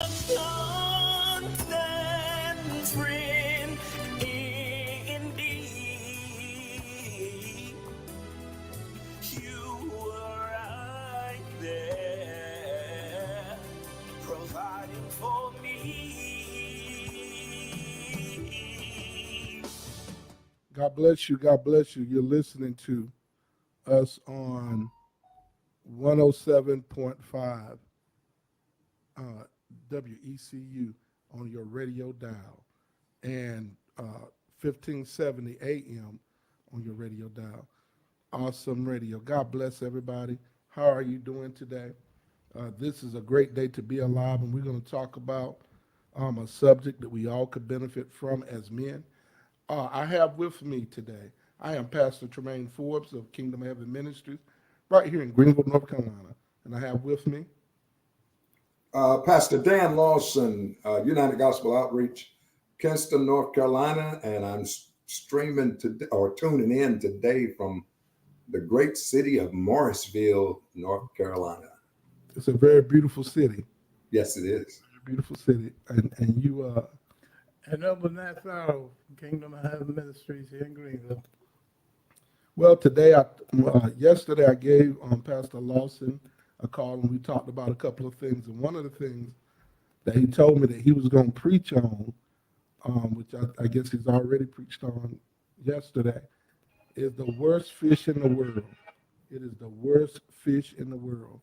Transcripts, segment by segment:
Constant friend indeed. You were right there, providing for me. God bless you. God bless you. You're listening to us on 107.5 uh, WECU on your radio dial and 1570 AM on your radio dial. Awesome radio. God bless everybody. How are you doing today? This is a great day to be alive, and we're going to talk about a subject that we all could benefit from as men. I have with me today, I am Pastor Tremaine Forbes of Kingdom Heaven Ministries, right here in Greenville, North Carolina. And I have with me, Pastor Dan Lawson, United Gospel Outreach, Kinston, North Carolina, and I'm streaming to or tuning in today from the great city of Morrisville, North Carolina. it's a very beautiful city. Yes, it is. Beautiful city. And you, And over that Farrow, Kingdom of Heaven Ministries here in Greenville. well, yesterday I gave Pastor Lawson a call and we talked about a couple of things. And one of the things that he told me that he was going to preach on, which I guess he's already preached on yesterday, is the worst fish in the world. It is the worst fish in the world.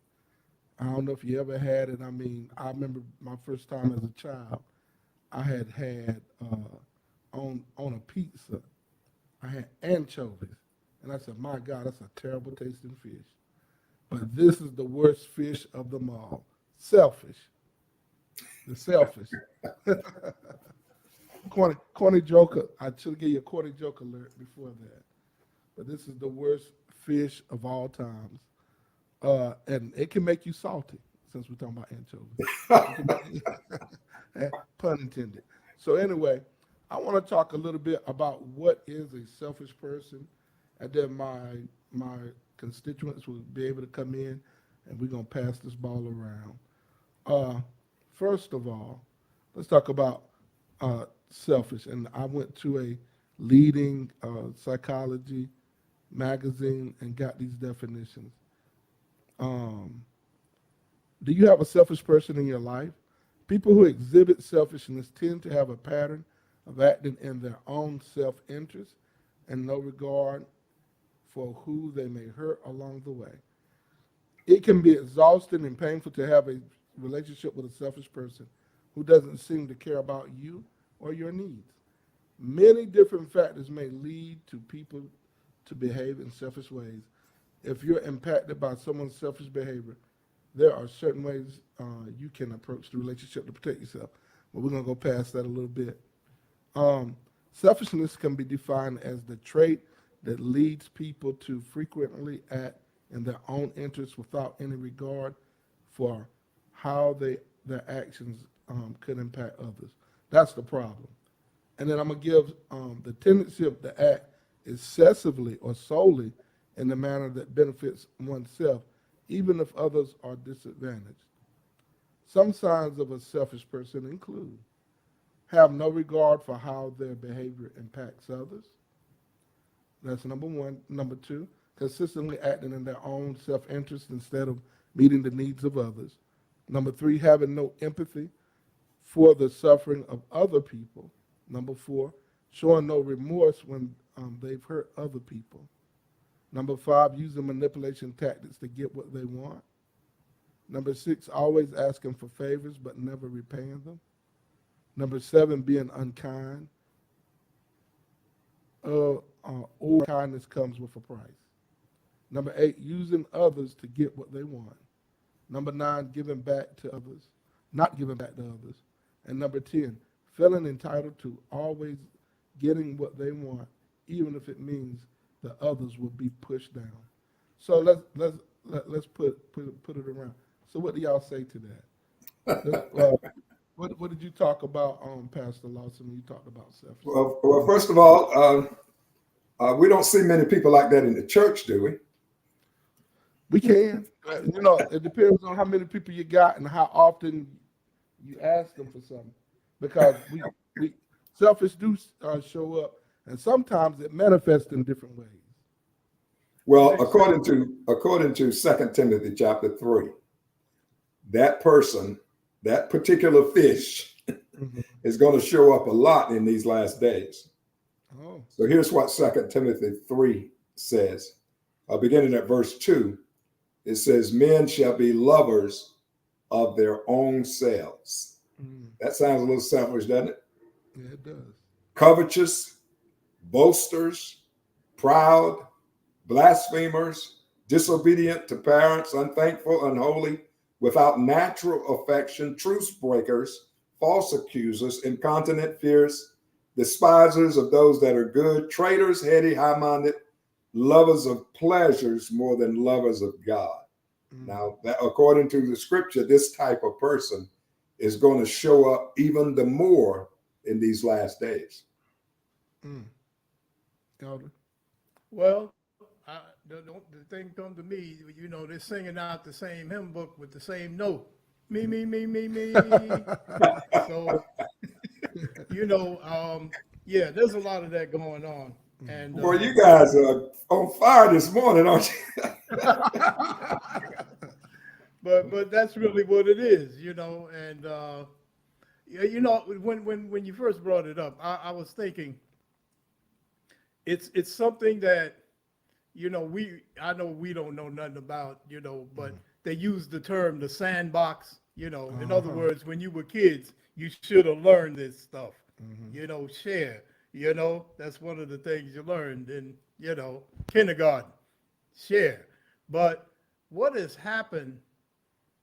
I don't know if you ever had it. I mean, I remember my first time as a child. I had on a pizza. I had anchovies, and I said, "My God, that's a terrible tasting fish." But this is the worst fish of them all. Selfish. The selfish. Corny joker. I should give you a corny joke alert before that. But this is the worst fish of all times. And it can make you salty, since we're talking about anchovies. Pun intended. So anyway, I want to talk a little bit about what is a selfish person, and then my constituents will be able to come in, and we're gonna pass this ball around. First of all, let's talk about selfish. And I went to a leading psychology magazine and got these definitions. Do you have a selfish person in your life? People who exhibit selfishness tend to have a pattern of acting in their own self-interest and no regard for who they may hurt along the way. It can be exhausting and painful to have a relationship with a selfish person who doesn't seem to care about you or your needs. Many different factors may lead to people to behave in selfish ways. If you're impacted by someone's selfish behavior, there are certain ways you can approach the relationship to protect yourself. But we're going to go past that a little bit. Selfishness can be defined as the trait that leads people to frequently act in their own interests without any regard for how their actions could impact others. That's the problem. And then I'm going to give the tendency of to act excessively or solely in the manner that benefits oneself, even if others are disadvantaged. Some signs of a selfish person include have no regard for how their behavior impacts others. That's number one. Number two, consistently acting in their own self-interest instead of meeting the needs of others. Number three, having no empathy for the suffering of other people. Number four, showing no remorse when they've hurt other people. Number five, using manipulation tactics to get what they want. Number six, always asking for favors but never repaying them. Number seven, being unkind. All kindness comes with a price. Number eight, using others to get what they want. Number nine, giving back to others, not giving back to others. And number 10, feeling entitled to always getting what they want, even if it means the others will be pushed down. So let's put it around. So what do y'all say to that? What did you talk about, Pastor Lawson, when you talked about self? Well, first of all, we don't see many people like that in the church, do we? We can. It depends on how many people you got and how often You ask them for something because we selfish do show up, and sometimes it manifests in different ways. Well, according to 2 Timothy chapter 3, that person, that particular fish, Mhm. is going to show up a lot in these last days. Oh, So here's what 2 Timothy 3 says. Beginning at verse 2, it says, "Men shall be lovers of their own selves." mm, That sounds a little selfish, doesn't it? yeah, it does. "Covetous, boasters, proud, blasphemers, disobedient to parents, unthankful, unholy, without natural affection, truce breakers, false accusers, incontinent, fierce, despisers of those that are good, traitors, heady, high-minded, lovers of pleasures more than lovers of God." Mm, Now, that, according to the scripture, this type of person is going to show up even the more in these last days. mm. Elder. Well, the thing come to me, they're singing out the same hymn book with the same note. Me, me, me, me, me. So, yeah, there's a lot of that going on. And Boy, you guys are on fire this morning, aren't you? but that's really what it is, and when you first brought it up, I was thinking it's something that I know we don't know nothing about, but they use the term the sandbox, in other words, when you were kids, you should have learned this stuff, share, that's one of the things you learned in, kindergarten, share. But what has happened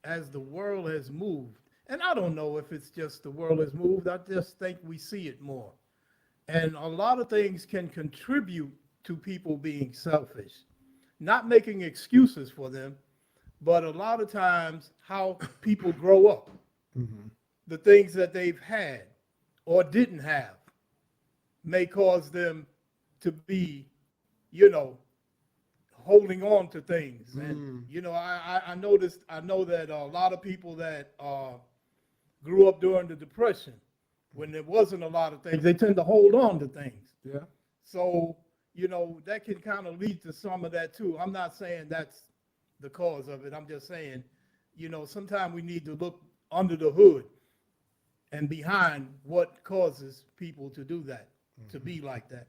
as the world has moved, and I don't know if it's just the world has moved, I just think we see it more. And a lot of things can contribute to people being selfish, not making excuses for them, but a lot of times how people grow up, the things that they've had or didn't have may cause them to be, you know, holding on to things. And, I know that a lot of people that grew up during the Depression, when there wasn't a lot of things, they tend to hold on to things. Yeah. So, that can kind of lead to some of that too. I'm not saying that's the cause of it. I'm just saying, sometimes we need to look under the hood and behind what causes people to do that, to be like that.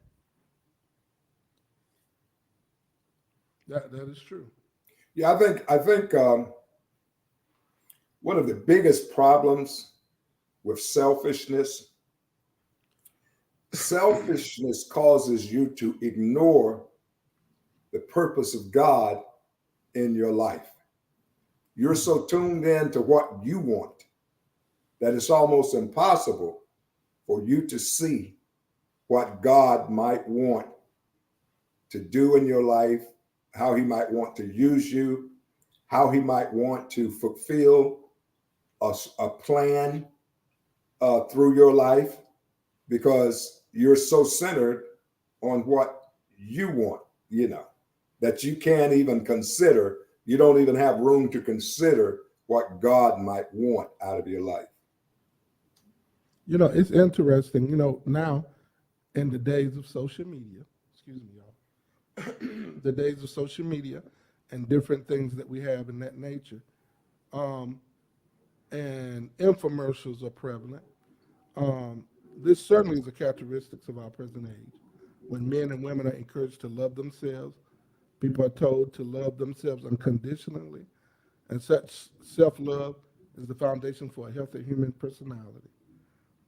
That is true. Yeah, I think one of the biggest problems with selfishness causes you to ignore the purpose of God in your life. You're so tuned in to what you want that it's almost impossible for you to see what God might want to do in your life, how he might want to use you, how he might want to fulfill a plan through your life, because you're so centered on what you want, that you can't even consider, you don't even have room to consider what God might want out of your life. It's interesting, now in the days of social media, excuse me, y'all, the days of social media and different things that we have in that nature, and infomercials are prevalent. This certainly is a characteristic of our present age. When men and women are encouraged to love themselves, people are told to love themselves unconditionally, and such self-love is the foundation for a healthy human personality.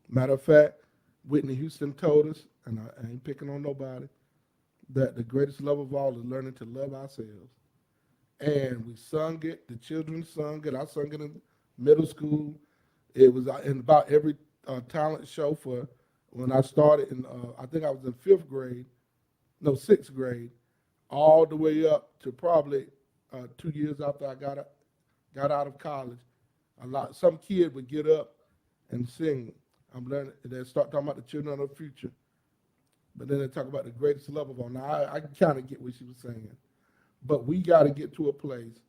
Matter of fact, Whitney Houston told us, and I ain't picking on nobody, that the greatest love of all is learning to love ourselves. And we sung it, the children sung it, I sung it in middle school. It was in about every talent show for when I started in, I think I was in sixth grade, all the way up to probably 2 years after I got out of college. Some kid would get up and sing. I'm learning. They start talking about the children of the future, but then they talk about the greatest love of all. Now I kind of get what she was saying, but we got to get to a place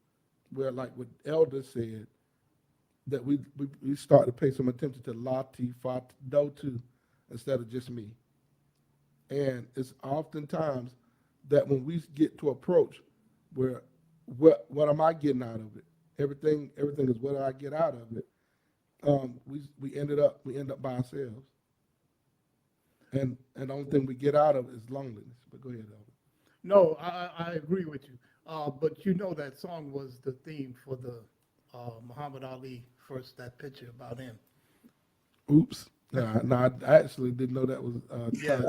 where, like what Elder said, that we start to pay some attention to la, ti, fa, do, tu, instead of just me. And it's oftentimes that when we get to approach where what am I getting out of it? Everything is what do I get out of it. We end up by ourselves. And the only thing we get out of it is loneliness. But go ahead, Elder. No, I agree with you. But you know that song was the theme for the Muhammad Ali first, that picture about him. Oops. No, I actually didn't know that was. Yeah,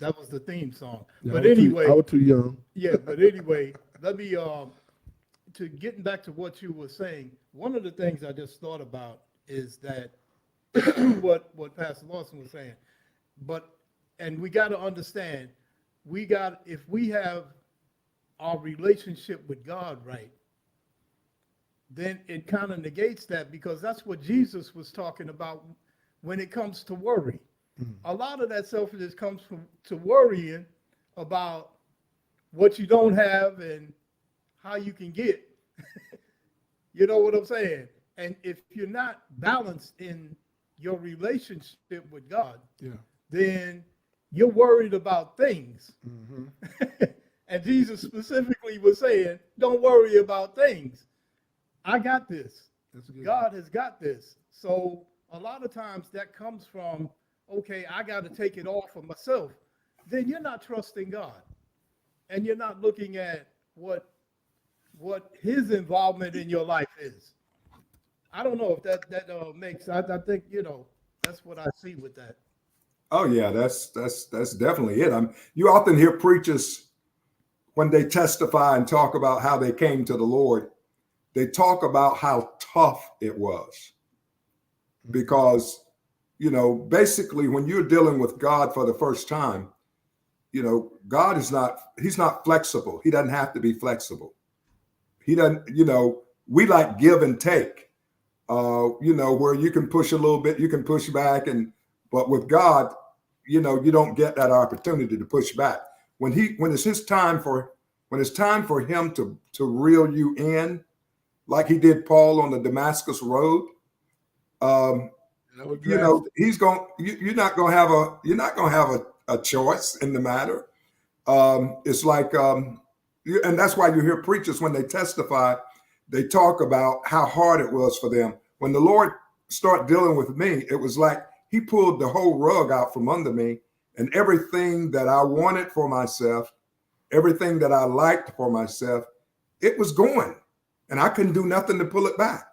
that was the theme song. Yeah, But anyway, I was too young. yeah. But anyway, let me to getting back to what you were saying. One of the things I just thought about is that what Pastor Lawson was saying. And we got to understand, if we have our relationship with God right, then it kind of negates that, because that's what Jesus was talking about when it comes to worry. A lot of that selfishness comes from to worrying about what you don't have and how you can get. You know what I'm saying? And if you're not balanced in your relationship with God, Yeah. then you're worried about things. And Jesus specifically was saying, don't worry about things. I got this. God has got this. So a lot of times that comes from, okay, I got to take it all for myself. Then you're not trusting God. And you're not looking at what his involvement in your life is. I don't know if that makes, I think, that's what I see with that. Oh yeah, that's definitely it. You often hear preachers when they testify and talk about how they came to the Lord, they talk about how tough it was. Because, basically when you're dealing with God for the first time, God he's not flexible. He doesn't have to be flexible. He doesn't, we like give and take, where you can push a little bit, you can push back. But with God, you don't get that opportunity to push back. When it's time for him to reel you in, like he did Paul on the Damascus road, he's going. You're not going to have a choice in the matter. It's like, and that's why you hear preachers when they testify, they talk about how hard it was for them. When the Lord started dealing with me, it was like he pulled the whole rug out from under me, and everything that I wanted for myself, everything that I liked for myself, it was going, and I couldn't do nothing to pull it back.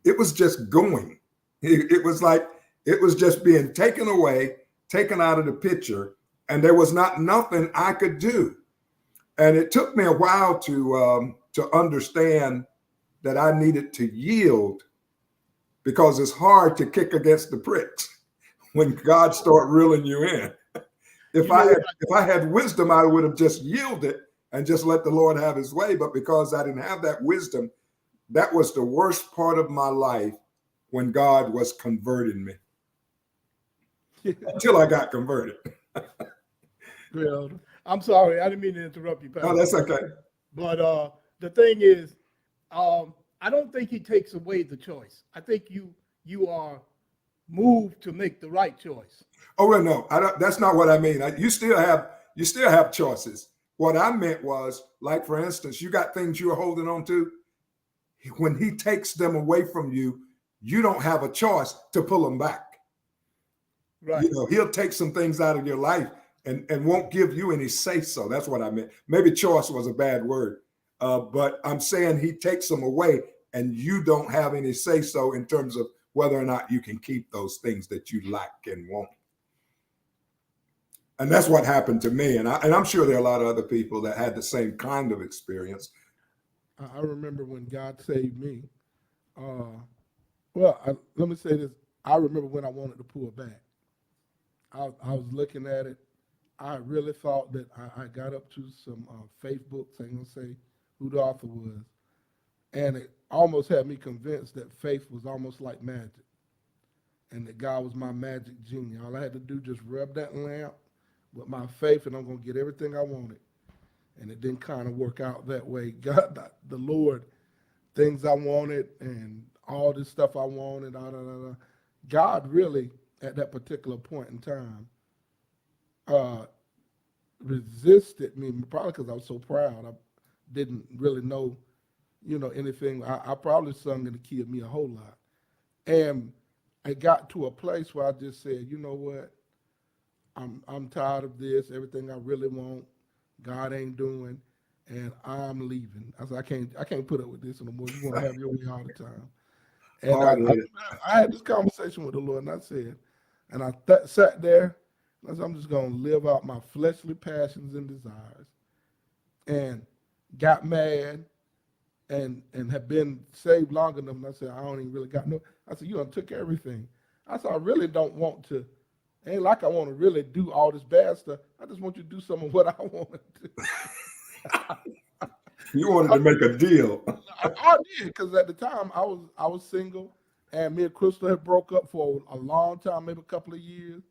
It was just going. It was like it was just being taken away, taken out of the picture, and there was nothing I could do. And it took me a while to understand that I needed to yield, because it's hard to kick against the pricks when God started reeling you in. If I had wisdom, I would have just yielded and just let the Lord have his way. But because I didn't have that wisdom, that was the worst part of my life when God was converting me. Until I got converted. I'm sorry, I didn't mean to interrupt you, Pastor. No, that's okay. But the thing is, I don't think he takes away the choice. I think you are moved to make the right choice. Oh well, no, that's not what I mean. You still have choices. What I meant was, like for instance, you got things you're holding on to. When he takes them away from you, you don't have a choice to pull them back. Right. He'll take some things out of your life and won't give you any say so. That's what I meant. Maybe choice was a bad word, but I'm saying he takes them away and you don't have any say so in terms of whether or not you can keep those things that you like and want. And that's what happened to me. And I'm sure there are a lot of other people that had the same kind of experience. I remember when God saved me. Let me say this. I remember when I wanted to pull back. I was looking at it. I really thought that I got up to some faith books. I ain't gonna say who the author was, and it almost had me convinced that faith was almost like magic, and that God was my magic genie. All I had to do just rub that lamp with my faith, and I'm gonna get everything I wanted. And it didn't kind of work out that way. God, the Lord, things I wanted, and all this stuff I wanted. Da, da, da, da. God really, at that particular point in time, resisted me, probably because I was so proud. I didn't really know, anything. I probably sung in the key of me a whole lot. And I got to a place where I just said, you know what? I'm tired of this. Everything I really want, God ain't doing, and I'm leaving. I said, I can't put up with this anymore. You want to have your way all the time. And Hard-headed. I had this conversation with the Lord, and I said, and I sat there, and I said, I'm just going to live out my fleshly passions and desires. And got mad and have been saved long enough. And I said, I don't even really got no. I said, you done took everything. I said, I really don't want to. Ain't like I want to really do all this bad stuff. I just want you to do some of what I want to do. You wanted to make a deal. I did, because at the time I was single, and me and Crystal had broke up for a long time, maybe a couple of years.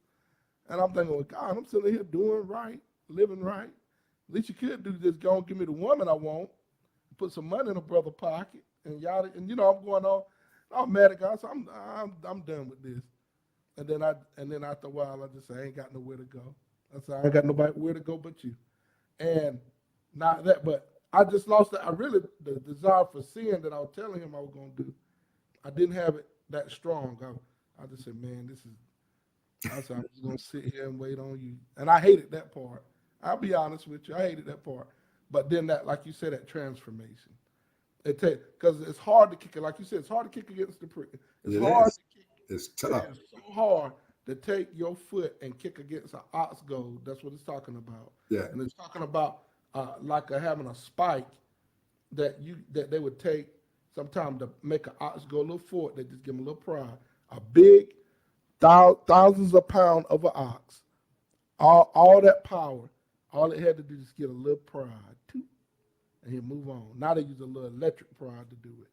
And I'm thinking, well, God, I'm sitting here doing right, living right. At least you could do this. Go and give me the woman I want, put some money in a brother's pocket, and y'all. And I'm going on. I'm mad at God. So I'm done with this. And then after a while, I just say, I ain't got nowhere to go. I said, I ain't got nobody where to go but you. And not that, but I just lost the desire for sin that I was telling him I was going to do. I didn't have it that strong. I just said, man, I said, I'm just going to sit here and wait on you. And I hated that part. I'll be honest with you. I hated that part. But then that, like you said, that transformation. Because it's hard to kick it. Like you said, it's hard to kick against the prick. It's hard to kick. It's tough. It's so hard to take your foot and kick against an ox goad. That's what it's talking about. Yeah. And it's talking about having a spike that they would take sometime to make an ox go a little forward. They just give them a little prod. A big thousands of pounds of an ox, all that power. All it had to do is get a little prod, and he'll move on. Now they use a little electric prod to do it.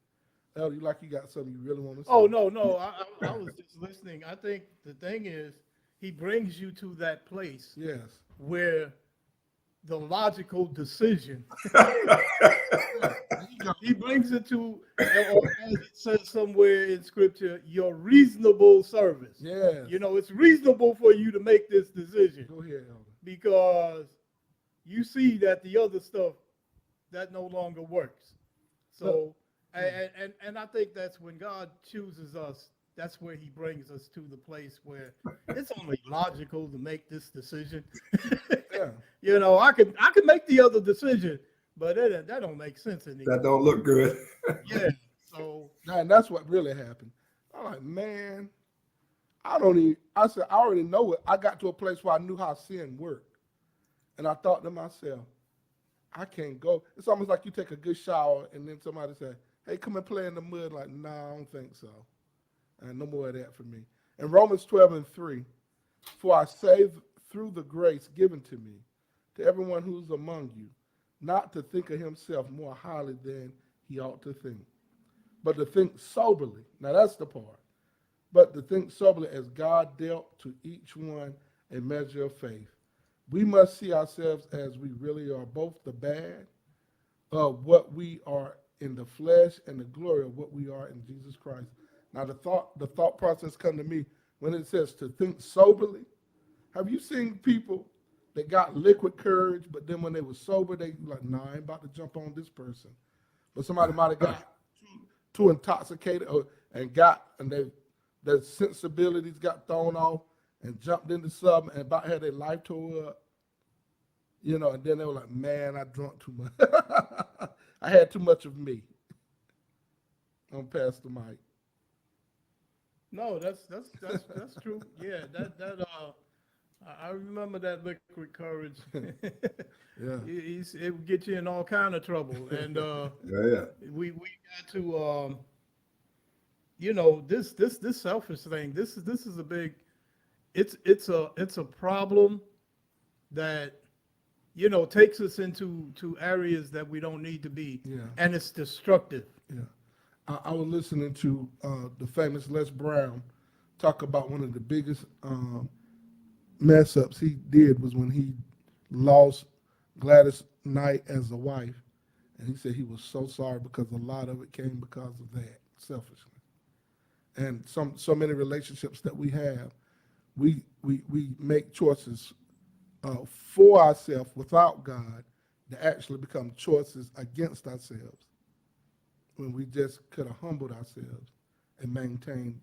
El, you got something you really want to say? Oh, no. I was just listening. I think the thing is, he brings you to that place Yes. where the logical decision, he brings it to, or as it says somewhere in scripture, your reasonable service. Yes. It's reasonable for you to make this decision. Go ahead, Elder. Because you see that the other stuff, that no longer works. So, and I think that's when God chooses us, that's where he brings us to the place where it's only logical to make this decision. Yeah. I could make the other decision, but that don't make sense anymore. That don't look good. Yeah. So, And that's what really happened. I'm like, man, I said, I already know it. I got to a place where I knew how sin worked. And I thought to myself, I can't go. It's almost like you take a good shower and then somebody say, hey, come and play in the mud. Like, nah, I don't think so. And no more of that for me. In Romans 12:3, for I say through the grace given to me, to everyone who's among you, not to think of himself more highly than he ought to think, but to think soberly. Now that's the part. But to think soberly as God dealt to each one a measure of faith. We must see ourselves as we really are, both the bad of what we are in the flesh and the glory of what we are in Jesus Christ. Now the thought process come to me when it says to think soberly. Have you seen people that got liquid courage, but then when they were sober, they like, nah, I ain't about to jump on this person. But somebody might have got too intoxicated and their sensibilities got thrown off and jumped into something and about had their life tore up. And then they were like, man, I drunk too much. I had too much of me. I'm past the mic. no, that's true. Yeah, I remember that liquid courage. Yeah. It would get you in all kind of trouble. And Yeah. we got to this selfish thing. This is a big, it's a problem that takes us into areas that we don't need to be. Yeah. And it's destructive. Yeah. I was listening to the famous Les Brown talk about one of the biggest mess ups he did was when he lost Gladys Knight as a wife. And he said he was so sorry because a lot of it came because of that selfishness. and so many relationships that we have, we make choices for ourselves without God that actually become choices against ourselves when we just could have humbled ourselves and maintained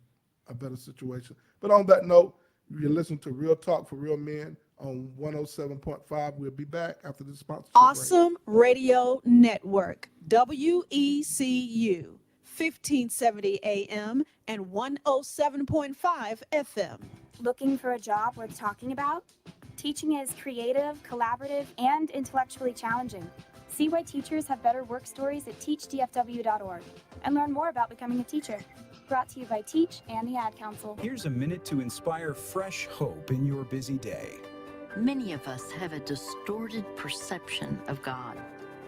a better situation. But on that note, you're listening to Real Talk for Real Men on 107.5. We'll be back after the sponsorship break. Awesome Radio Network, WECU, 1570 AM and 107.5 FM. Looking for a job worth talking about? Teaching is creative, collaborative, and intellectually challenging. See why teachers have better work stories at teachdfw.org and learn more about becoming a teacher. Brought to you by Teach and the Ad Council. Here's a minute to inspire fresh hope in your busy day. Many of us have a distorted perception of God.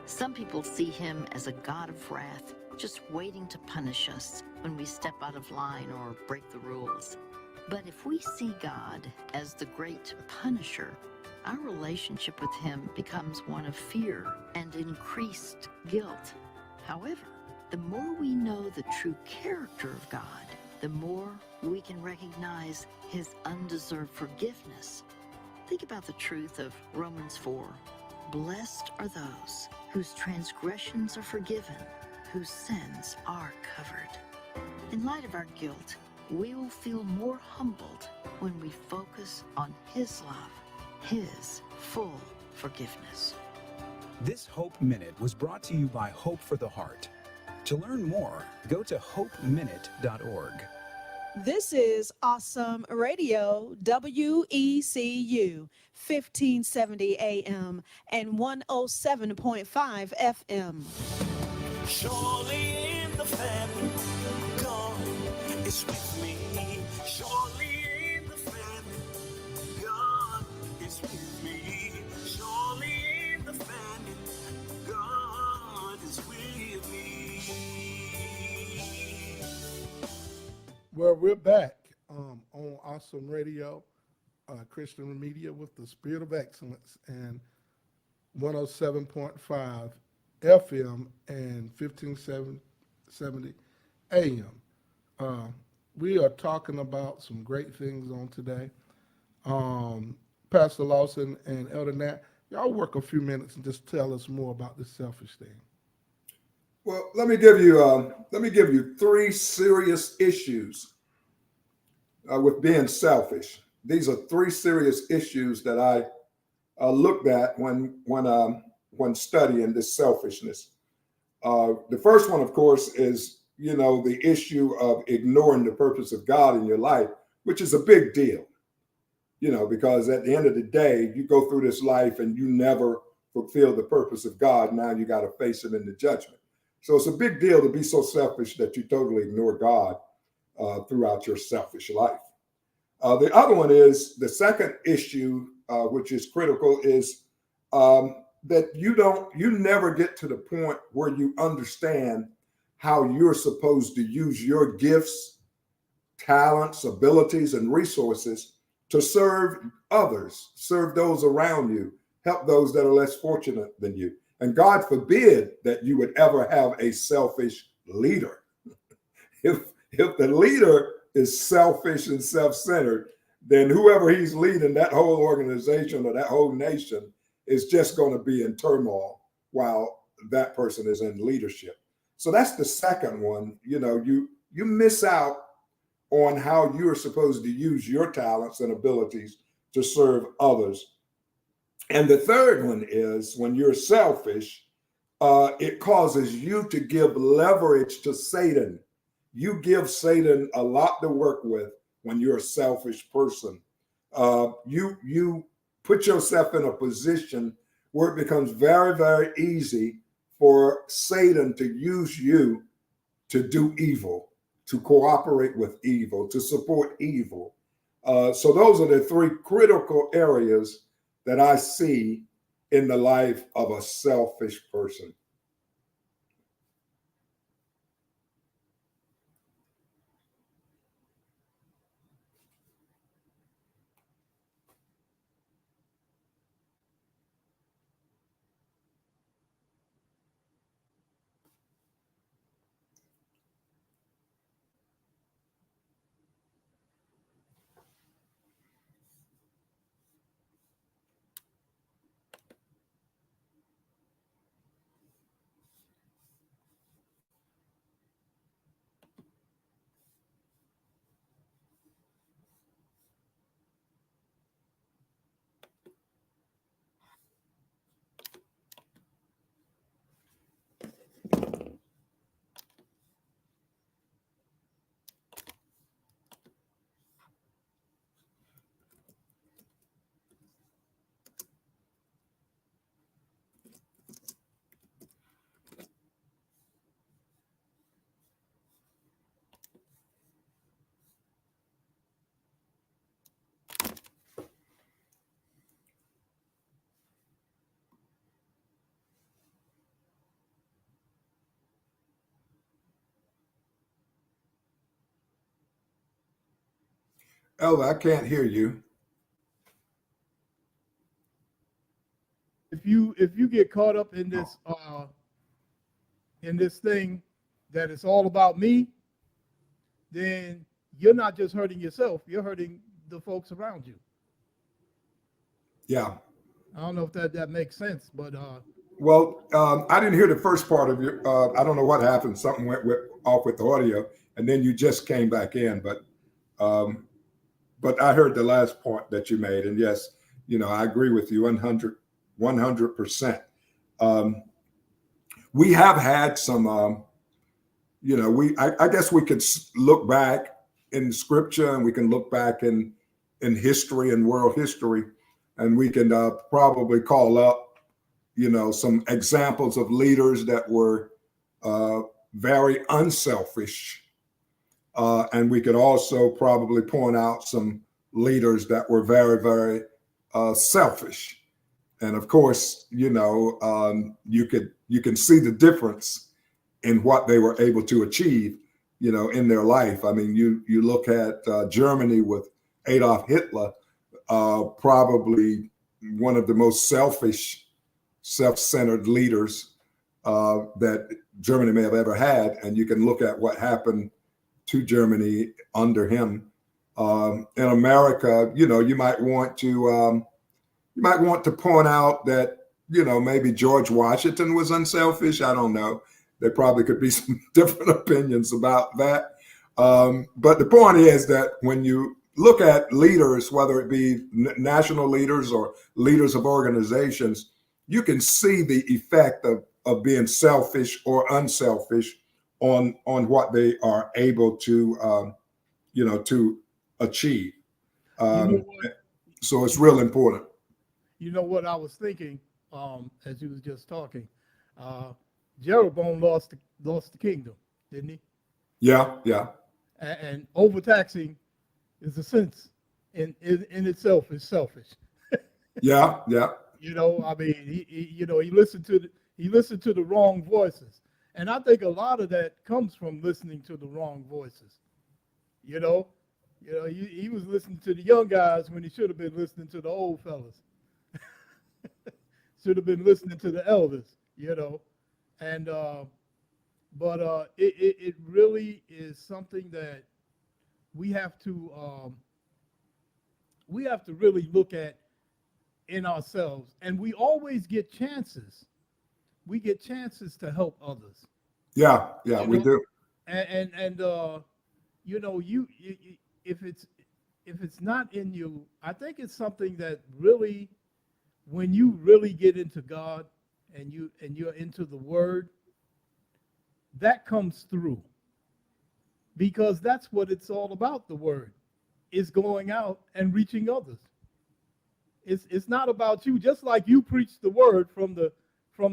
Some people see him as a God of wrath, just waiting to punish us when we step out of line or break the rules. But if we see God as the great punisher, our relationship with him becomes one of fear and increased guilt. However, the more we know the true character of God, the more we can recognize his undeserved forgiveness. Think about the truth of Romans 4. Blessed are those whose transgressions are forgiven, whose sins are covered. In light of our guilt, we will feel more humbled when we focus on his love, his full forgiveness. This Hope Minute was brought to you by Hope for the Heart. To learn more, go to hopeminute.org. This is Awesome Radio, WECU, 1570 AM and 107.5 FM. Surely in the family, God is with me. Surely in the family, God is with me. Surely in the family, God is with me. Well, we're back on Awesome Radio, Christian Media with the Spirit of Excellence, and 107.5 FM and 1570 AM. We are talking about some great things on today. Pastor Lawson and Elder Nat, y'all work a few minutes and just tell us more about this selfish thing. Well, let me give you three serious issues with being selfish. These are three serious issues that I looked at when studying this selfishness. The first one, of course, is the issue of ignoring the purpose of God in your life, which is a big deal. Because at the end of the day, you go through this life and you never fulfill the purpose of God. Now you got to face him in the judgment. So it's a big deal to be so selfish that you totally ignore God throughout your selfish life. The other one is the second issue, which is critical, is that you never get to the point where you understand how you're supposed to use your gifts, talents, abilities, and resources to serve others, serve those around you, help those that are less fortunate than you. And God forbid that you would ever have a selfish leader. If the leader is selfish and self-centered, then whoever he's leading, that whole organization or that whole nation, is just going to be in turmoil while that person is in leadership. So that's the second one. You miss out on how you're supposed to use your talents and abilities to serve others. And the third one is when you're selfish, it causes you to give leverage to Satan. You give Satan a lot to work with when you're a selfish person. You put yourself in a position where it becomes very, very easy for Satan to use you to do evil, to cooperate with evil, to support evil. So those are the three critical areas that I see in the life of a selfish person. Elder, I can't hear you. If you get caught up in this thing that it's all about me, then you're not just hurting yourself, you're hurting the folks around you. Yeah. I don't know if that makes sense, but Well, I didn't hear the first part of your. I don't know what happened. Something went off with the audio, and then you just came back in. But I heard the last point that you made, and yes, I agree with you 100%. We have had some. I guess we could look back in Scripture, and we can look back in history and world history, and we can probably call up some examples of leaders that were very unselfish. And we could also probably point out some leaders that were very, very selfish. And of course, you can see the difference in what they were able to achieve, in their life. I mean, you look at Germany with Adolf Hitler, probably one of the most self-centered leaders that Germany may have ever had, and you can look at what happened to Germany under him. In America, you might want to point out that maybe George Washington was unselfish. I don't know. There probably could be some different opinions about that. But the point is that when you look at leaders, whether it be national leaders or leaders of organizations, you can see the effect of being selfish or unselfish on what they are able to to achieve. So it's real important. You know what I was thinking as you was just talking? Jeroboam lost the kingdom, didn't he? Yeah. And overtaxing is a sense in itself is selfish. Yeah. I mean, he listened to the wrong voices, and I think a lot of that comes from listening to the wrong voices. He was listening to the young guys when he should have been listening to the old fellas. Should have been listening to the elders. And but it really is something that we have to really look at in ourselves, and we always get chances. We get chances to help others. Yeah, we do. And you if it's not in you, I think it's something that really, when you really get into God and you're into the Word, that comes through, because that's what it's all about. The Word is going out and reaching others. It's not about you, just like you preach the Word from the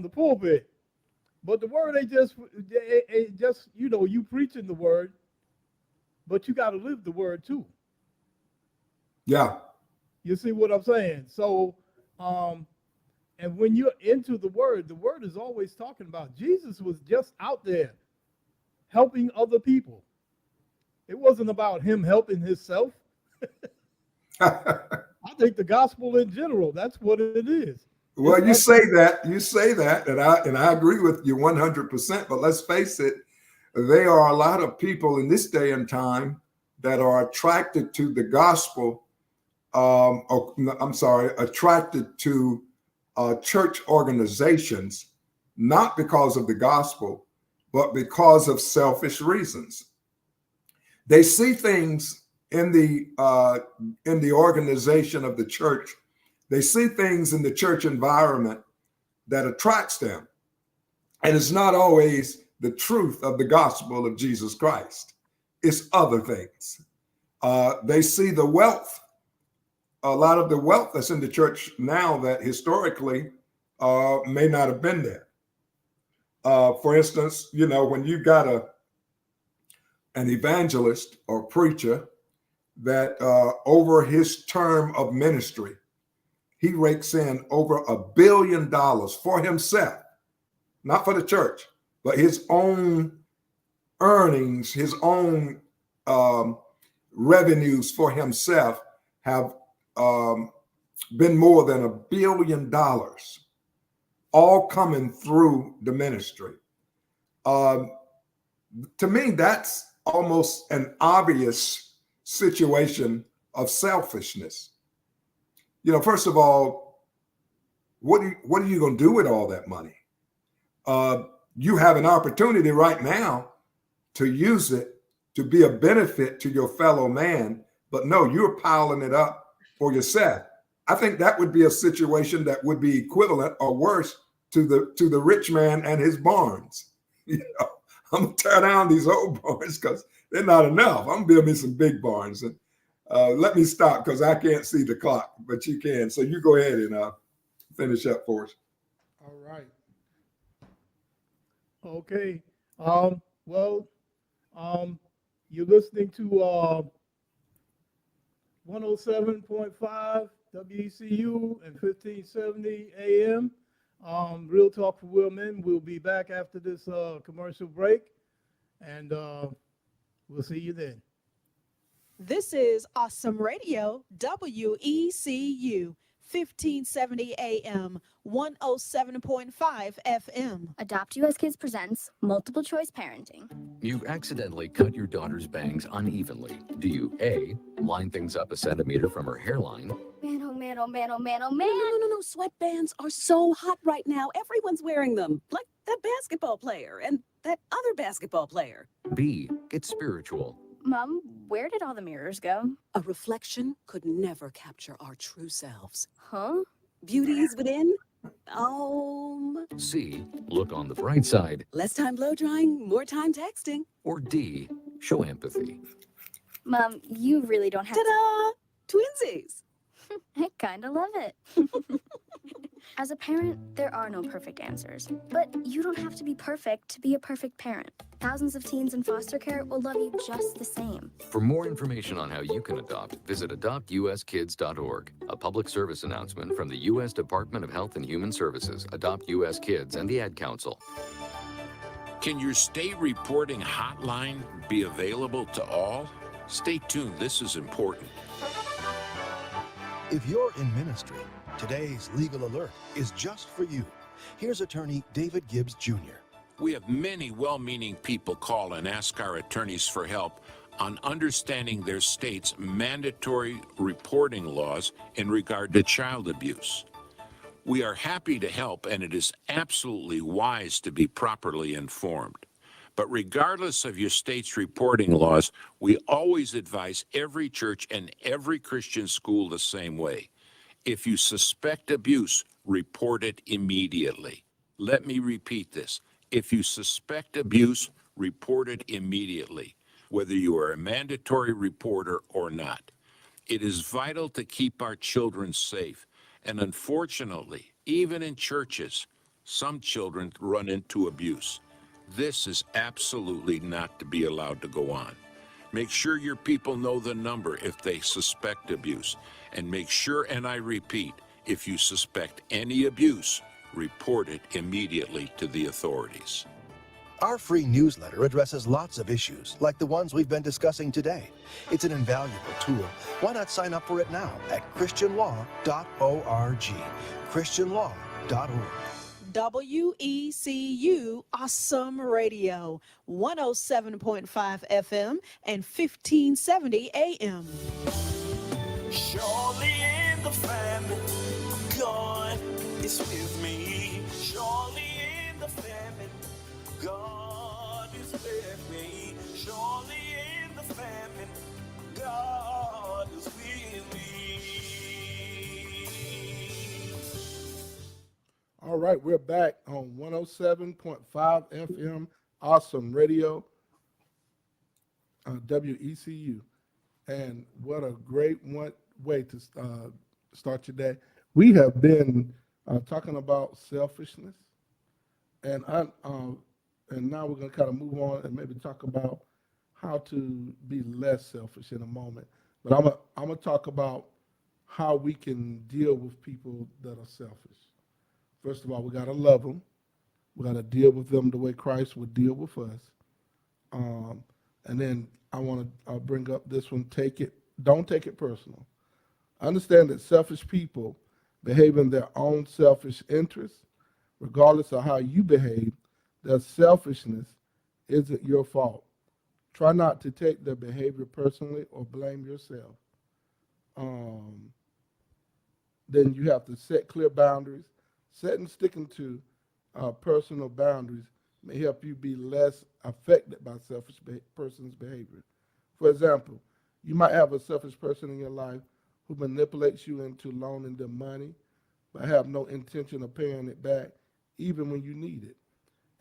pulpit, but the Word ain't just you preaching the Word, but you got to live the Word too. Yeah. You see what I'm saying? So, and when you're into the Word is always talking about Jesus was just out there helping other people. It wasn't about him helping himself. I think the gospel in general, that's what it is. Well, you say that, and I agree with you 100%. But let's face it, there are a lot of people in this day and time that are attracted to the gospel. Attracted to church organizations, not because of the gospel, but because of selfish reasons. They see things in the organization of the church. They see things in the church environment that attracts them. And it's not always the truth of the gospel of Jesus Christ. It's other things. They see the wealth, a lot of the wealth that's in the church now that historically may not have been there. For instance, when you got an evangelist or preacher that over his term of ministry, he rakes in over $1 billion for himself, not for the church, but his own earnings, his own revenues for himself have been more than $1 billion, all coming through the ministry. To me, that's almost an obvious situation of selfishness. You know, first of all, what are you going to do with all that money? You have an opportunity right now to use it to be a benefit to your fellow man, but no, you're piling it up for yourself. I think that would be a situation that would be equivalent or worse to the rich man and his barns. You know, I'm gonna tear down these old barns because they're not enough. I'm building some big barns. And let me stop because I can't see the clock, but you can. So you go ahead and finish up for us. All right. Okay. You're listening to 107.5 WECU and 1570 AM. Real Talk for Real Men. We'll be back after this commercial break, and we'll see you then. This is Awesome Radio, WECU, 1570 AM, 107.5 FM. Adopt US Kids presents Multiple Choice Parenting. You've accidentally cut your daughter's bangs unevenly. Do you A, line things up a centimeter from her hairline? Man, oh man, oh man, oh man, oh man. No. Sweatbands are so hot right now. Everyone's wearing them, like that basketball player and that other basketball player. B, get spiritual. Mom, where did all the mirrors go? A reflection could never capture our true selves. Huh? Beauty is within. C, look on the bright side. Less time blow drying, more time texting. Or D, show empathy. Mom, you really don't have Ta-da! Twinsies. I kind of love it. As a parent, there are no perfect answers. But you don't have to be perfect to be a perfect parent. Thousands of teens in foster care will love you just the same. For more information on how you can adopt, visit adoptuskids.org. A public service announcement from the U.S. Department of Health and Human Services, Adopt U.S. Kids, and the Ad Council. Can your state reporting hotline be available to all? Stay tuned, this is important. If you're in ministry, today's legal alert is just for you. Here's attorney David Gibbs Jr. We have many well-meaning people call and ask our attorneys for help on understanding their state's mandatory reporting laws in regard to child abuse. We are happy to help, and it is absolutely wise to be properly informed. But regardless of your state's reporting laws, we always advise every church and every Christian school the same way. If you suspect abuse, report it immediately. Let me repeat this. If you suspect abuse, report it immediately, whether you are a mandatory reporter or not. It is vital to keep our children safe. And unfortunately, even in churches, some children run into abuse. This is absolutely not to be allowed to go on. Make sure your people know the number if they suspect abuse. And make sure, and I repeat, if you suspect any abuse, report it immediately to the authorities. Our free newsletter addresses lots of issues, like the ones we've been discussing today. It's an invaluable tool. Why not sign up for it now at christianlaw.org. christianlaw.org. WECU Awesome Radio, 107.5 FM and 1570 AM. Surely in the family, God is with me. Surely in the family, God is with me. Surely in the family, God is with me. All right, we're back on 107.5 FM, Awesome Radio, WECU. And what a great way to start your day. We have been talking about selfishness, and now we're going to kind of move on and maybe talk about how to be less selfish in a moment. But I'm gonna talk about how we can deal with people that are selfish. First of all, we got to love them. We got to deal with them the way Christ would deal with us. And then I want to bring up this one. Don't take it personal. Understand that selfish people behave in their own selfish interests, regardless of how you behave. Their selfishness isn't your fault. Try not to take their behavior personally or blame yourself. Um, then you have to set clear boundaries. Setting, sticking to personal boundaries may help you be less affected by person's behavior. For example, you might have a selfish person in your life who manipulates you into loaning them money, but have no intention of paying it back, even when you need it.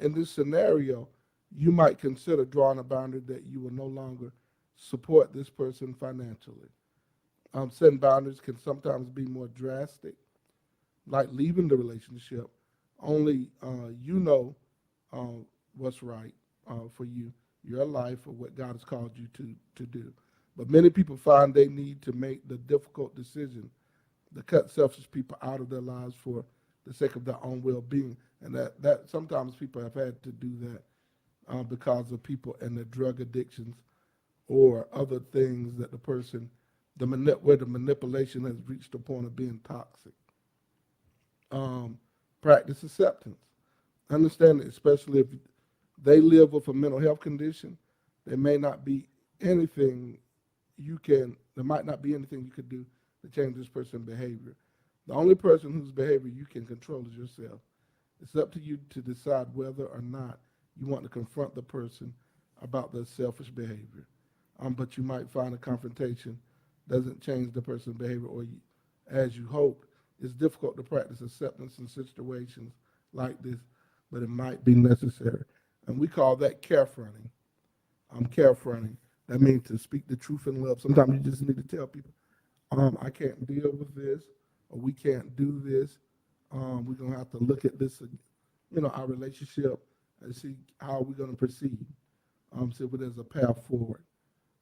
In this scenario, you might consider drawing a boundary that you will no longer support this person financially. Setting boundaries can sometimes be more drastic, like leaving the relationship. Only you know what's right for you, your life, or what God has called you to do. But many people find they need to make the difficult decision to cut selfish people out of their lives for the sake of their own well-being. And that sometimes people have had to do that because of people and their drug addictions or other things that the person, where the manipulation has reached the point of being toxic. Practice acceptance. Understand that, especially if they live with a mental health condition, there might not be anything you could do to change this person's behavior. The only person whose behavior you can control is yourself. It's up to you to decide whether or not you want to confront the person about their selfish behavior. But you might find a confrontation doesn't change the person's behavior as you hope. It's difficult to practice acceptance in situations like this, but it might be necessary. And we call that carefronting. Carefronting. That means to speak the truth in love. Sometimes you just need to tell people, I can't deal with this, or we can't do this. We're going to have to look at this, our relationship, and see how we're going to proceed. See if there's a path forward.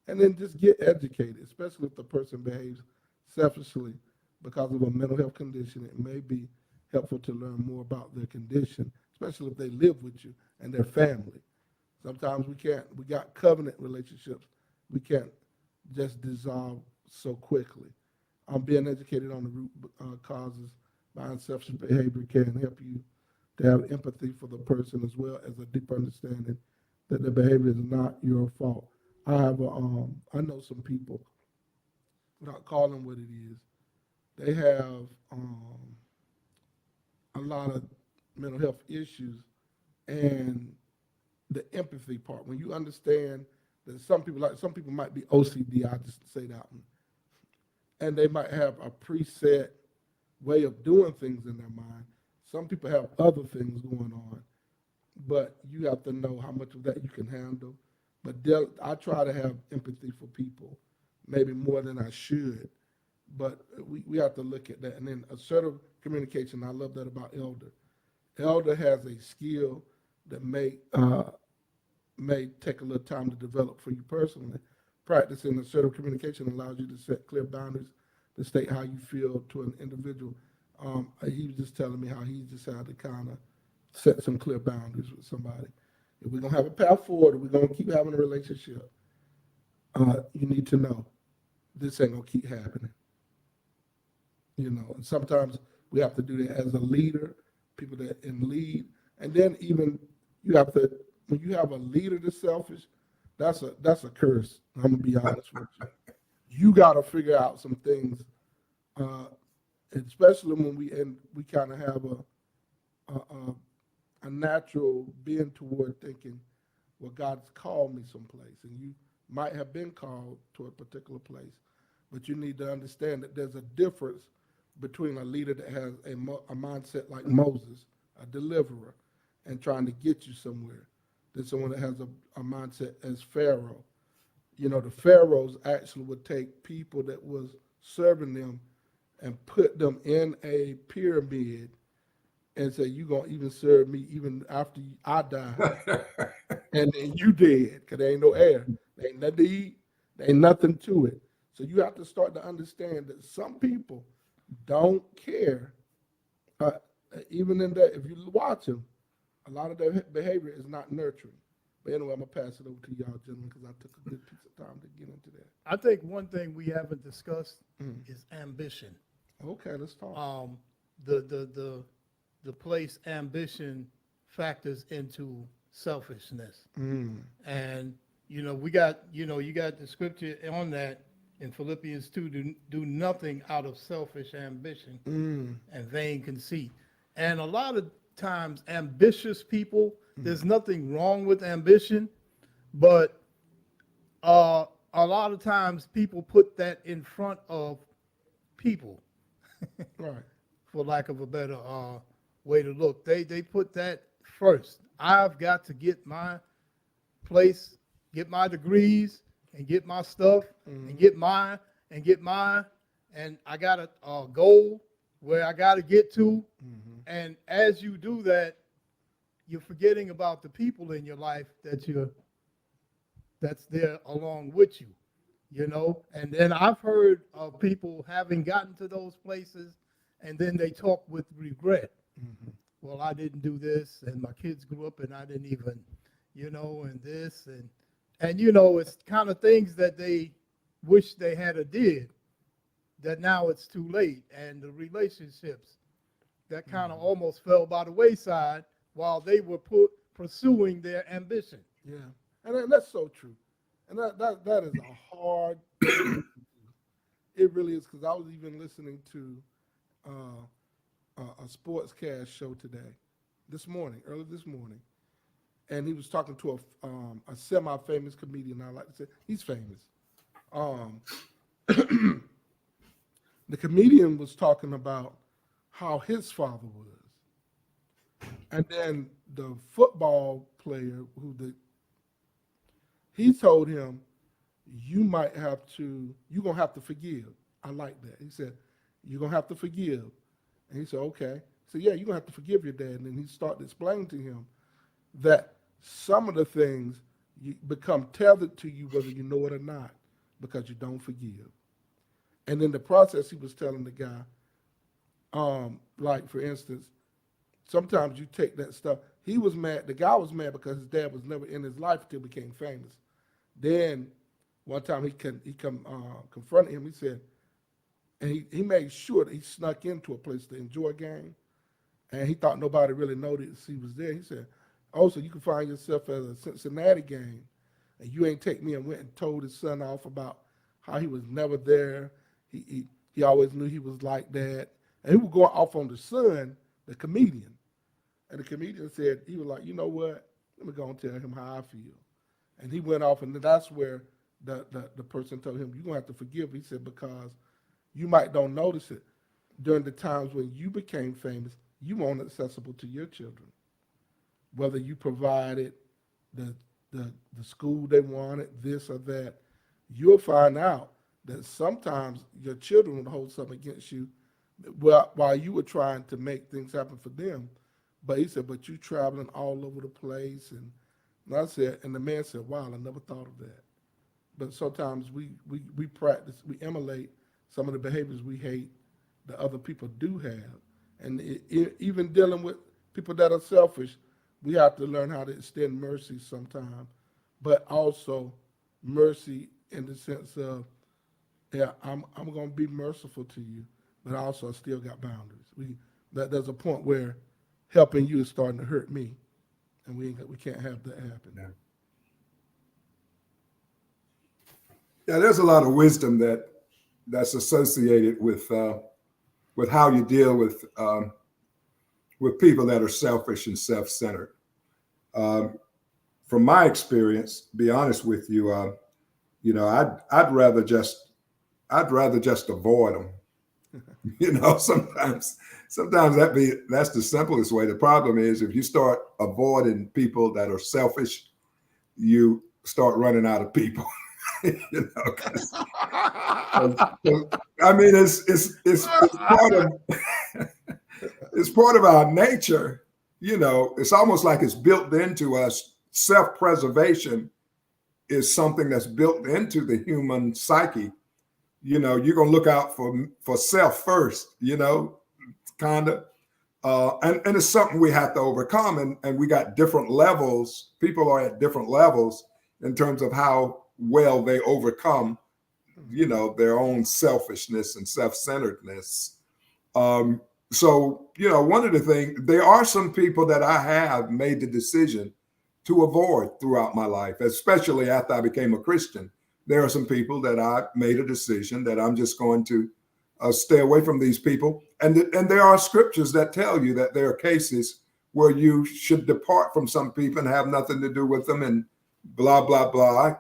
And then just get educated, especially if the person behaves selfishly because of a mental health condition. It may be helpful to learn more about their condition, especially if they live with you and their family. Sometimes we got covenant relationships. We can't just dissolve so quickly. Being educated on the root causes behind selfish behavior can help you to have empathy for the person as well as a deep understanding that the behavior is not your fault. I know some people, without calling what it is, they have a lot of mental health issues, and the empathy part, when you understand that some people might be OCD, I just say that one, and they might have a preset way of doing things in their mind. Some people have other things going on, but you have to know how much of that you can handle. But I try to have empathy for people, maybe more than I should. But we have to look at that. And then assertive communication, I love that about Elder. Elder has a skill that may take a little time to develop for you personally. Practicing assertive communication allows you to set clear boundaries to state how you feel to an individual. He was just telling me how he just had to kind of set some clear boundaries with somebody. If we're going to have a path forward, if we're going to keep having a relationship, you need to know this ain't going to keep happening. And sometimes we have to do that as a leader, people that in lead. And then even when you have a leader that's selfish, that's a curse. I'm going to be honest with you. You got to figure out some things, especially when we kind of have a natural bend toward thinking, well, God's called me someplace, and you might have been called to a particular place, but you need to understand that there's a difference between a leader that has a mindset like Moses, a deliverer, and trying to get you somewhere, than someone that has a mindset as Farrow. The Pharaohs actually would take people that was serving them and put them in a pyramid and say, you going to even serve me even after I die. And then you dead, because there ain't no air. There ain't nothing to eat. There ain't nothing to it. So you have to start to understand that some people don't care. Even in that, if you watch them, a lot of their behavior is not nurturing. But anyway, I'm gonna pass it over to y'all, gentlemen, because I took a good piece of time to get into that. I think one thing we haven't discussed is ambition. Okay, let's talk. The place ambition factors into selfishness. And we got you got the scripture on that in Philippians 2, do nothing out of selfish ambition and vain conceit. And a lot of times ambitious people, there's nothing wrong with ambition, but a lot of times people put that in front of people. Right. For lack of a better way to look. They put that first. I've got to get my place, get my degrees, and get my stuff, and get mine, and I got a goal where I got to get to. And as you do that, you're forgetting about the people in your life that's there along with you, And then I've heard of people having gotten to those places, and then they talk with regret. Well, I didn't do this, and my kids grew up, and I didn't even, and this, and it's kind of things that they wish they had a did, that now it's too late, and the relationships that kind of almost fell by the wayside while they were pursuing their ambition. Yeah, and that's so true, and that is a hard. It really is, because I was even listening to a sportscast show today, early this morning, and he was talking to a semi-famous comedian. I like to say he's famous. The comedian was talking about how his father was, and then the football player he told him, you're gonna have to forgive. I like that. He said, you're gonna have to forgive. And he said, okay. So yeah, you're gonna have to forgive your dad. And then he started explaining to him that some of the things become tethered to you whether you know it or not, because you don't forgive. And in the process, he was telling the guy, like for instance, sometimes you take that stuff. He was mad. The guy was mad because his dad was never in his life until he became famous. Then one time he confronted him. He said, and he made sure that he snuck into a place to enjoy a game, and he thought nobody really noticed he was there. He said, oh, so you can find yourself at a Cincinnati game, and you ain't take me, and went and told his son off about how he was never there. He always knew he was like that. And he was going off on the son, the comedian. And the comedian said, he was like, you know what? Let me go and tell him how I feel. And he went off, and that's where the person told him, you're going to have to forgive. He said, because you might don't notice it. During the times when you became famous, you weren't accessible to your children. Whether you provided the school they wanted, this or that, you'll find out that sometimes your children would hold something against you while you were trying to make things happen for them. But he said, but you traveling all over the place. And I said, and the man said, wow, I never thought of that. But sometimes we practice, we emulate some of the behaviors we hate that other people do have. And even dealing with people that are selfish, we have to learn how to extend mercy sometimes, but also mercy in the sense of, yeah, I'm going to be merciful to you, but also I still got boundaries. There's a point where helping you is starting to hurt me, and we can't have that happen. Yeah, there's a lot of wisdom that's associated with how you deal with people that are selfish and self-centered. From my experience, be honest with you, I'd rather just avoid them. Sometimes that's the simplest way. The problem is if you start avoiding people that are selfish, you start running out of people. I mean, it's part of our nature. It's almost like it's built into us. Self-preservation is something that's built into the human psyche. You're gonna look out for self first. Kind of. And it's something we have to overcome. And we got different levels. People are at different levels in terms of how well they overcome, their own selfishness and self-centeredness. So, one of the things, there are some people that I have made the decision to avoid throughout my life, especially after I became a Christian. There are some people that I made a decision that I'm just going to stay away from these people. And there are scriptures that tell you that there are cases where you should depart from some people and have nothing to do with them and blah, blah, blah,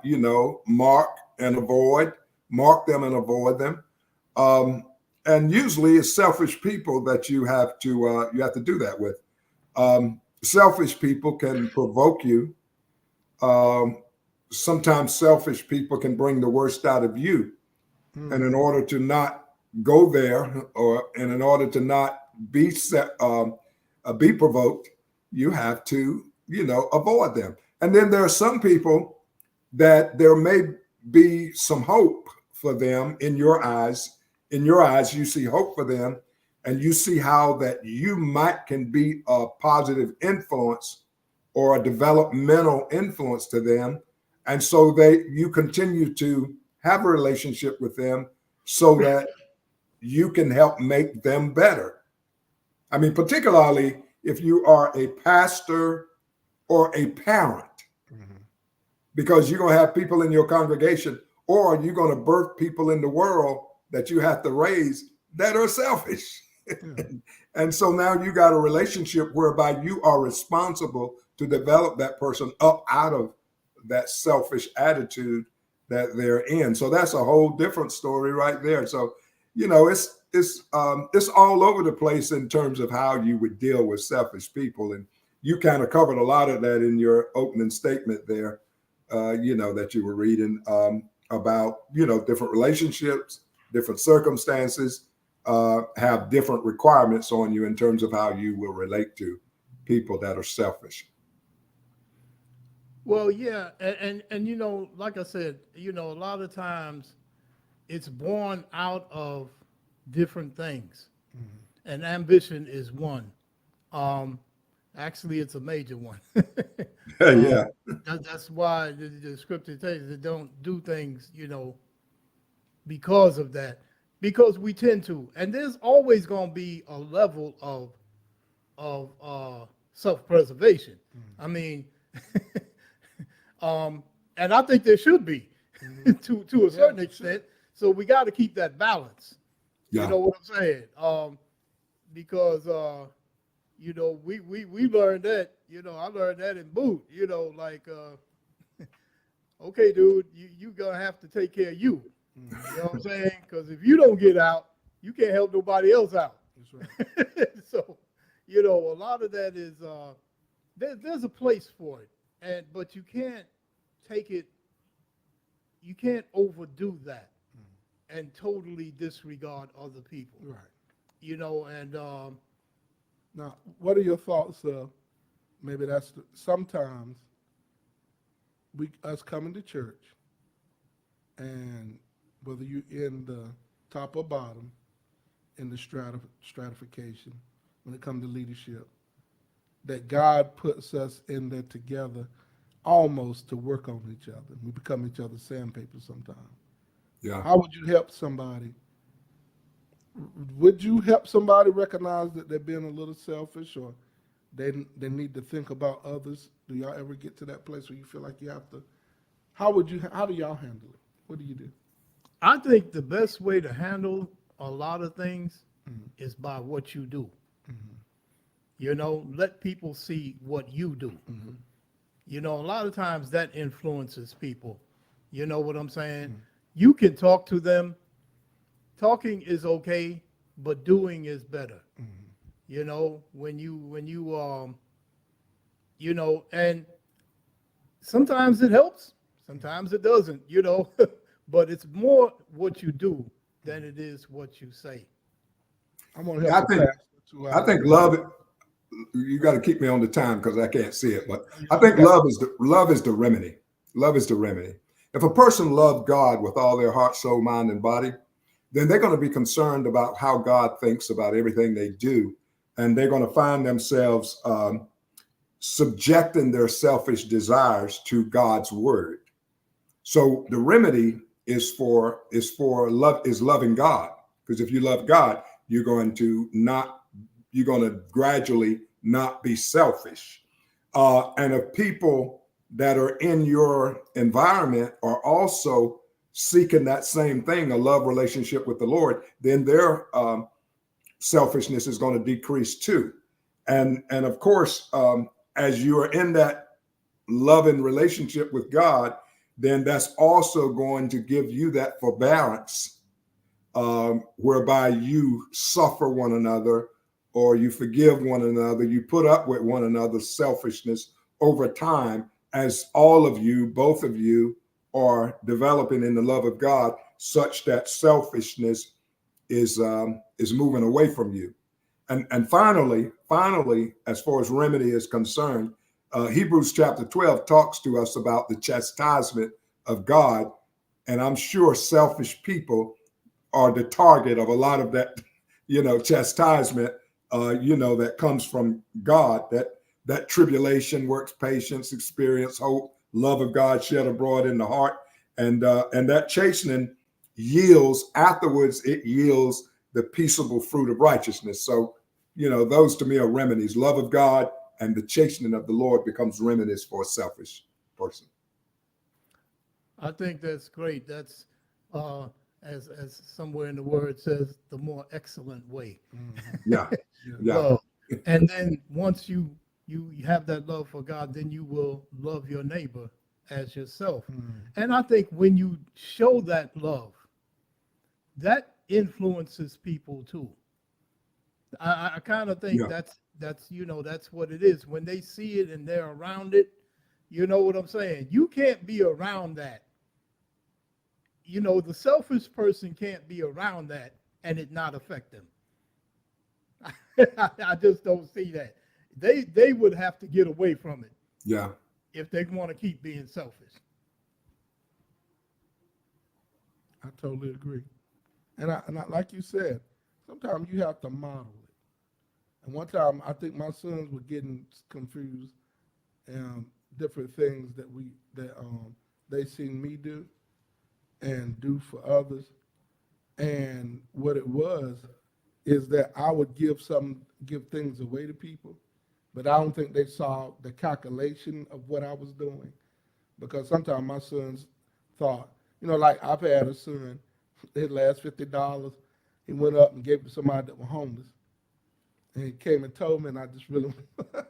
mark them and avoid them. And usually it's selfish people that you have to do that with. Selfish people can provoke you. Sometimes selfish people can bring the worst out of you. And in order to not go there, and in order to not be provoked, you have to, avoid them. And then there are some people that there may be some hope for them in your eyes. In your eyes, you see hope for them, and you see how that you can be a positive influence or a developmental influence to them. And so you continue to have a relationship with them so that you can help make them better. I mean, particularly if you are a pastor or a parent, because you're going to have people in your congregation, or you're going to birth people in the world that you have to raise that are selfish. And so now you got a relationship whereby you are responsible to develop that person up out of that selfish attitude that they're in. So that's a whole different story right there. So, it's all over the place in terms of how you would deal with selfish people. And you kind of covered a lot of that in your opening statement there, that you were reading about, different relationships, different circumstances, have different requirements on you in terms of how you will relate to people that are selfish. Well, yeah. And like I said, a lot of times it's born out of different things. And ambition is one. Actually, it's a major one. Yeah. That's why the scripture says that don't do things, because of that, because we tend to. And there's always going to be a level of self-preservation. I mean, and I think there should be to a certain extent. So we got to keep that balance. Yeah. You know what I'm saying? Because we learned that. I learned that in boot. Okay, dude, you gonna have to take care of you. You know what I'm saying? Because if you don't get out, you can't help nobody else out. That's right. So, a lot of that is there's a place for it, but you can't take it. You can't overdo that and totally disregard other people. Right. And now, what are your thoughts of maybe sometimes us coming to church, and whether you're in the top or bottom in the stratification when it comes to leadership, that God puts us in there together almost to work on each other. We become each other's sandpaper sometimes. Yeah. How would you help somebody? Would you help somebody recognize that they're being a little selfish, or they need to think about others? Do y'all ever get to that place where you feel like you have to? How do y'all handle it? What do you do? I think the best way to handle a lot of things is by what you do. Let people see what you do. A lot of times that influences people. You know what I'm saying? You can talk to them. Talking is okay, but doing is better. When you and sometimes it helps, sometimes it doesn't, but it's more what you do than it is what you say. I'm gonna help. I think love. You got to keep me on the time because I can't see it, but I think love is the remedy. Love is the remedy. If a person loves God with all their heart, soul, mind, and body, then they're going to be concerned about how God thinks about everything they do. and they're going to find themselves subjecting their selfish desires to God's word. So the remedy is loving God, because if you love God, you're going to gradually not be selfish. And if people that are in your environment are also seeking that same thing, a love relationship with the Lord, then their selfishness is going to decrease too. And of course, as you are in that loving relationship with God, then that's also going to give you that forbearance, whereby you suffer one another, or you forgive one another, you put up with one another's selfishness over time, as all of you, both of you, are developing in the love of God, such that selfishness is moving away from you. And finally, as far as remedy is concerned, Hebrews chapter 12 talks to us about the chastisement of God. And I'm sure selfish people are the target of a lot of that, chastisement, that comes from God, that tribulation works patience, experience, hope, love of God shed abroad in the heart. And that chastening afterwards, it yields the peaceable fruit of righteousness. So, those to me are remedies. Love of God and the chastening of the Lord becomes remedies for a selfish person. I think that's great. That's as somewhere in the word says, the more excellent way. Yeah. Love. And then once you have that love for God, then you will love your neighbor as yourself. And I think when you show that love, that influences people too. I kind of think that's what it is. When they see it and they're around it, you know what I'm saying? You can't be around that. The selfish person can't be around that and it not affect them. I just don't see that. They would have to get away from it. Yeah. If they want to keep being selfish. I totally agree. And I like you said, sometimes you have to model it. And one time, I think my sons were getting confused, different things that they seen me do and do for others. And what it was is that I would give things away to people, but I don't think they saw the calculation of what I was doing. Because sometimes my sons thought, like I've had a son, his last $50, he went up and gave it to somebody that was homeless. And he came and told me, and I just really, I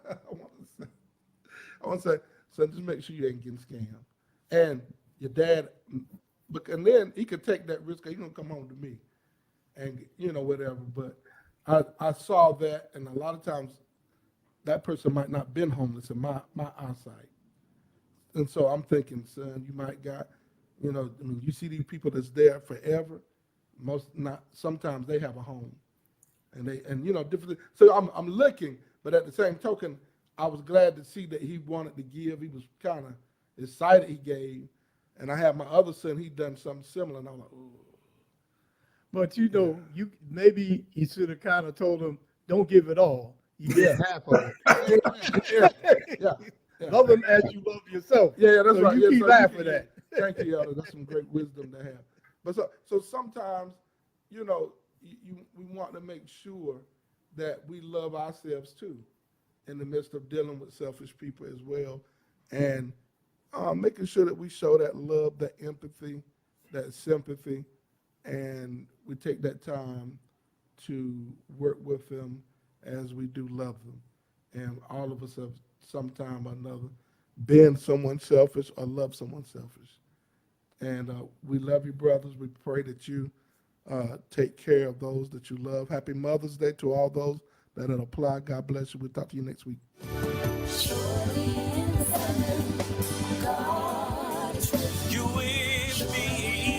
want to say, son, just make sure you ain't getting scammed. And your dad, and then he could take that risk, he's going to come home to me and, whatever. But I saw that, and a lot of times that person might not been homeless in my eyesight. And so I'm thinking, son, you might got, you see these people that's there forever. Sometimes they have a home. And different. So I'm looking, but at the same token, I was glad to see that he wanted to give. He was kind of excited he gave. And I had my other son, he done something similar, and I'm like, ooh. But you maybe you should have kind of told him, don't give it all. You get half of it. Yeah. Love him as you love yourself. Yeah, that's right. You keep half of that. Thank you, Elder. That's some great wisdom to have. But so sometimes, we want to make sure that we love ourselves too, in the midst of dealing with selfish people as well, and making sure that we show that love, that empathy, that sympathy, and we take that time to work with them as we do love them. And all of us have sometime or another been someone selfish or love someone selfish. And we love you, brothers. We pray that you take care of those that you love. Happy Mother's Day to all those that apply. God bless you. We'll talk to you next week. You with me.